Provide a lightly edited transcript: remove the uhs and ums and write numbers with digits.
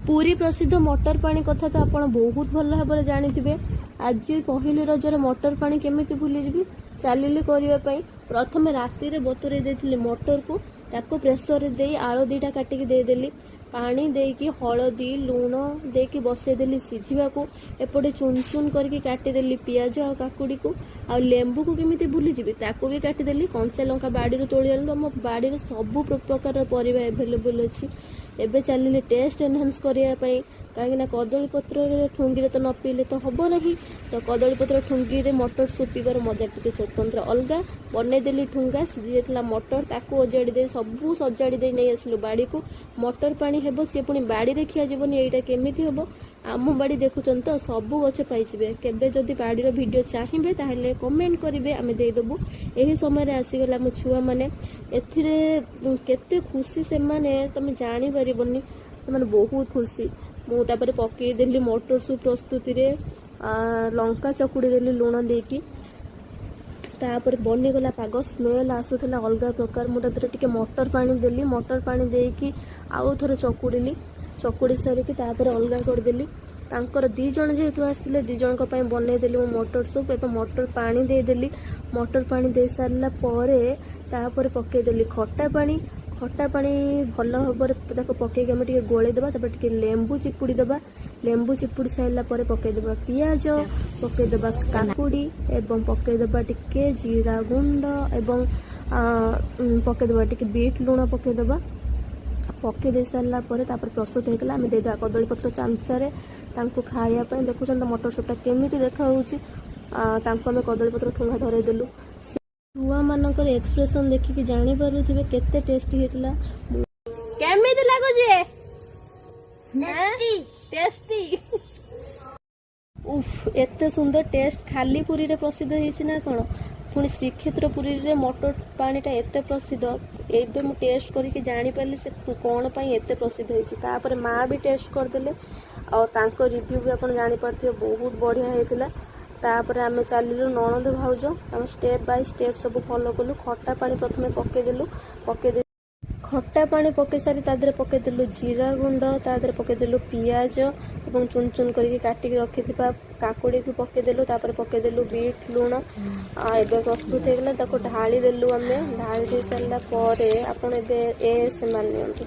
पुरी प्रसिद्ध मटर पानी कथा तो आप बहुत भल भाव जानी। आज पहली रजर मटर पानी केमी भूलीजी चलिली करने। प्रथम राति बतुरे देती मटर को ताको प्रेसर दे आलू दीटा काटिकी देदेली पानी देकी हलदी लुण देकी बसईदेली सीझा को एपटे चुन चुन करके काटिदेली पियाज आ काकुड़ी को आ लेंबू को केमी भूलीजी ताको भी काटिदेली कंचा लंका बाड़ी तोड़ी आनी। आम बाड़ी सब प्रकार परिवा एभेलेबल अच्छी। एबे चलिए टेस्ट एनहांस करने कहीं कदली पत्र ठुंगी तो न पीले तो हम ना। तो कदली पत्र ठुंगी मटर सूप पीबार मजा टी स्वतंत्र अलग बनईदेली ठुंगा सीझी जाता मटर ताको ओजाड़ी दे सबू सजाड़ी दे नहीं आसलु बाड़ी को मटर पानी हेब सी पुणी बाड़ी खिया जीवन यहाँ केमी हम आम बाड़ी देखुं तो सबू गच पाइबे। केबे जदि बाड़ी वीडियो चाहिए ताहले कमेंट करेंगे आम देदेबू। यही समय आसीगला मो छुआ मैंने केते खुशी से माने तुम जानी पारिबनी से बहुत खुशी। मुझे पकईदेली मटर सूप प्रस्तुति रे लंका चकुड़ी देली लुण देकी तापर बनीगला पाग स्मेल आसूला अलग प्रकार। मुझे टे मटर पानी देली मटर पानी देकी आउ थोड़े चकुड़ी चकुड़ी सारिकी तापर अलग करदेली। तांकर दी जन जेहेतु आसते दी जन बनईदेली मो मटर सूप एवं मटर पानी देदेली। मटर पानी दे सारा पर पकईदेली खटा पानी भल भाव पकईक आम टे गोलेदेवा टे लेंबू चिपुड़ी देवा लेंबू चिपुड़ी सारा पकईदेवा पियाज पकईदेवा काकुड़ी एवं पकईदेवा टे जीरा गुंड एवं पकईदेवा टे बीट लुण पकईदेवा पकई दे सारा प्रस्तुत होगा। आम देदेवा कदली पत्र चामचारे खायापी देखुं मटर सूपटा केमी देखा आम कदली पत्र ठुंगा धरईदेलु। छुआ मानकर एक्सप्रेशन देखिकी जानी पारुथिबे केते टेस्टी हेतला। केमिति लागुजे टेस्टी उफ एते सुंदर टेस्ट खाली पुरी रे प्रसिद्ध हेछि ना कोन पुणी श्रीक्षेत्र पुरी रे मटर पानीटा एते प्रसिद्ध। एबे मु टेस्ट करके जानी पारली से कोन पई एते प्रसिद्ध हेछि। तापर माँ भी टेस्ट करदेले और तांको रिव्यू भी आपण जानी पारथिबे बहुत बढ़िया हेतिला। तापर आम चलू ननद भाउज आम स्टेप बाय स्टेप सब फॉलो कलु। खटा पानी प्रथम पकईदेलु खटा पानी पकई सारी तादे पकईदेलु जीरा गुंड तादे पकईदेलु पियाज और चुन चुन करके काटिक रखि काकुड़ी को पकईदेलु तापर पकईदेलु बीट लुण एबे प्रस्तुत होगा। ताको ढाली देलु आम ढाली दे सारा पर आपन एबे एस मान नियंतु।